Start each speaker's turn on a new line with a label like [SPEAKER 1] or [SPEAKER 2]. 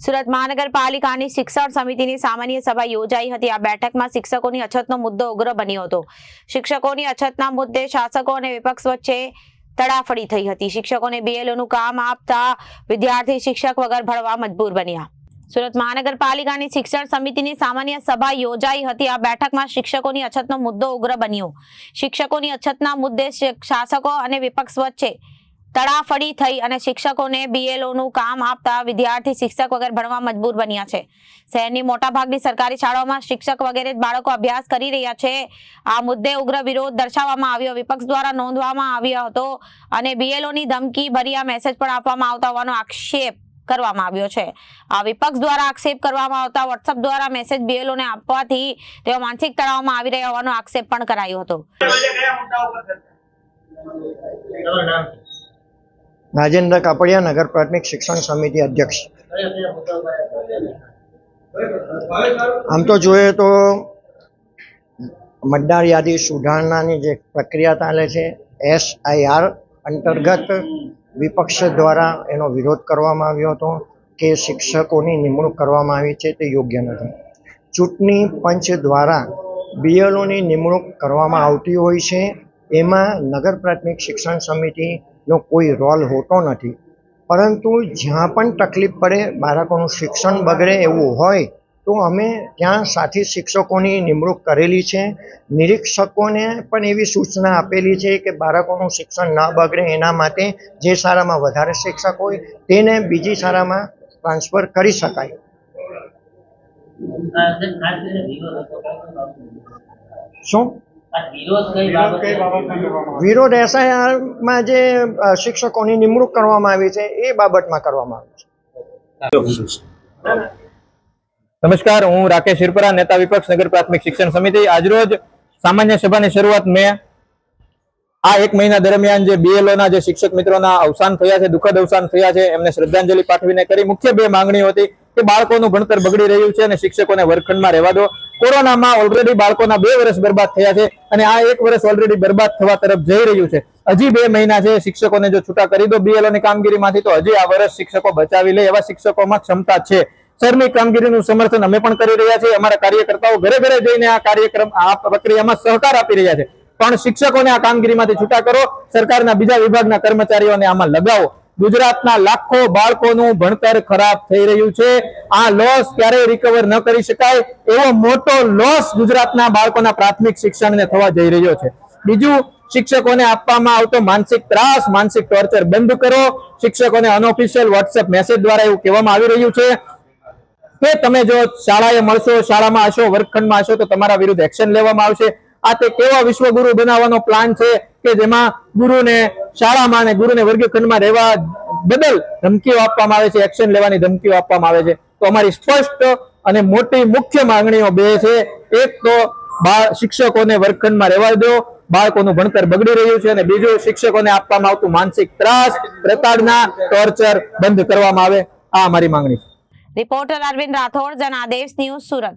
[SPEAKER 1] સુરત મહાનગરપાલિકાની શિક્ષણ સમિતિની સામાન્ય સભા યોજાઈ હતી। આ બેઠકમાં શિક્ષકોની અછતનો મુદ્દો ઉગ્ર બન્યો હતો। શિક્ષકોની અછતના મુદ્દે શાસકો અને વિપક્ષ વચ્ચે તડાફડી થઈ હતી। શિક્ષકોને બીએલઓનું કામ આપતા વિદ્યાર્થી શિક્ષક વગર ભણવા મજબૂર બન્યા। સુરત મહાનગરપાલિકાની શિક્ષણ સમિતિની સામાન્ય સભા યોજાઈ હતી। આ બેઠકમાં શિક્ષકોની અછતનો મુદ્દો ઉગ્ર બન્યો। શિક્ષકોની અછતના મુદ્દે શાસકો અને વિપક્ષ વચ્ચે તડાફડી થઈ અને શિક્ષકોને બીએલઓનું કામ આપતા વિદ્યાર્થી શિક્ષક વગર ભણવા મજબૂર બન્યા છે। શહેરની મોટાભાગની સરકારી શાળાઓમાં શિક્ષક વગેરે બાળકો અભ્યાસ કરી રહ્યા છે। આ મુદ્દે ઉગ્ર વિરોધ દર્શાવવામાં આવ્યો। વિપક્ષ દ્વારા નોંધવામાં આવ્યો હતો અને બીએલઓની ધમકી ભર્યા મેસેજ પણ આપવામાં આવતા હોવાનો આક્ષેપ કરવામાં આવ્યો છે। આ વિપક્ષ દ્વારા આક્ષેપ કરવામાં આવતા વોટ્સએપ દ્વારા મેસેજ બીએલઓને આપવાથી તેઓ માનસિક તણાવમાં આવી રહ્યા હોવાનો આક્ષેપ પણ કરાયો હતો।
[SPEAKER 2] नाजेन्द्र कापड़िया नगर प्राथमिक शिक्षण समिति अध्यक्ष। आम तो जोए तो मतदार यादी सुधारणानी जे प्रक्रिया चाले छे SIR अंतर्गत विपक्ष द्वारा एनो विरोध करवामां आव्यो हतो के शिक्षकोनी निमणूक करवामां आवी छे ते योग्य नथी। चूंटणी पंच द्वारा बीएलओनी निमणूक करवामां आवती होय छे, एमां नगर प्राथमिक शिक्षण समिति नो कोई रोल होतो नहीं। परंतु ज्यां पण तकलीफ पड़े बाळकोनुं शिक्षण बगड़े एवुं होय तो अमे त्यां साथी शिक्षकोनी निमणूक करेली छे। निरीक्षकोने पण एवी सूचना आपेली छे के बाळकोनुं शिक्षण न बगड़े एना माटे जे शाळामां वधारे शिक्षक होय तेने बीजी शाळामां ट्रांसफर करी शकाय। शुं विरोध SIR में जे शिक्षकोनी निमणूक करवामां आवी छे ए बाबतमां करवामां आवी छे।
[SPEAKER 3] नमस्कार, हूँ राकेश हिरपरा, नेता विपक्ष नगर प्राथमिक शिक्षण समिति। आज रोज सामान्य सभा की शुरुआत में आ एक महीना दरमियान जे बीएलओ जे शिक्षक मित्रों अवसान थया छे, दुखद अवसान थया छे, एमने श्रद्धांजलि पाठवीने करी। मुख्य बे मांगणीओ हती के बाळकोनुं भणतर बगड़ी रह्युं छे अने शिक्षकोने वर्गखंडमां रहेवा दो। कोरोनामां ऑलरेडी बाळकोना 2 वर्ष बर्बाद थया छे अने आ 1 वर्ष ऑलरेडी बर्बाद थवा तरफ जई रह्युं छे। हजी 2 महीना छे, शिक्षकोने जो छूटा करी दो बीएलओ नी कामगीरीमांथी तो हजी आ वर्ष शिक्षको बचावी ले एवा शिक्षकोमां क्षमता छे। सरनी कामगीरीनुं समर्थन अमे पण करी रह्या छीए। अमारा कार्यकर्ताओ घरे घरे जईने आ कार्यक्रम आ प्रक्रियामां सहकार आपी रह्या छे। पण शिक्षकोने आ कामगीरीमांथी छूटा करो, सरकारना बीजा विभागना कर्मचारीओने आमां लगावो। गुजरातना लाखो बाळकोनुं भणतर खराब थई रह्युं छे। आ लॉस क्यारेय रिकवर न करी शकाय एवो मोटो लॉस गुजरातना बाळकोना प्राथमिक शिक्षणने थवा जई रह्यो छे। बीजुं, शिक्षकोने आपवामां आवतो मानसिक त्रास, मानसिक टॉर्चर बंध करो। शिक्षकोने अनऑफिशियल व्हाट्सएप मेसेज द्वारा एवुं कहेवामां आवी रह्युं छे के तमे जो शाळाए मळशो, शाळामां हशो, वर्गखंडमां हशो तो तमारा विरुद्ध एक्शन लेवामां आवशे। आ ते केवा विश्वगुरु बनावવાનો प्लान छे के जेमां गुरुने शाळामां ने गुरुने वर्गखंडमां रहेवा बदल धमकीओ आपवामां आवे छे, एक्शन लेवानी धमकीओ आपवामां आवे छे। तो अमारी स्पष्ट अने मोटी मुख्य मांगणीओ बे छे। एक तो शिक्षकोने वर्गखंडमां रहेवा दो, बाळकोनुं भणतर बगड़ी रह्युं छे, अने बीजुं शिक्षकोने आपवामां आवतुं मानसिक त्रास, प्रताड़ना, टॉर्चर बंध करवामां आवे। आ अमारी मांगणी छे।
[SPEAKER 1] रिपोर्टर अरविंद राठौड़, जनादेश न्यूज, सूरत।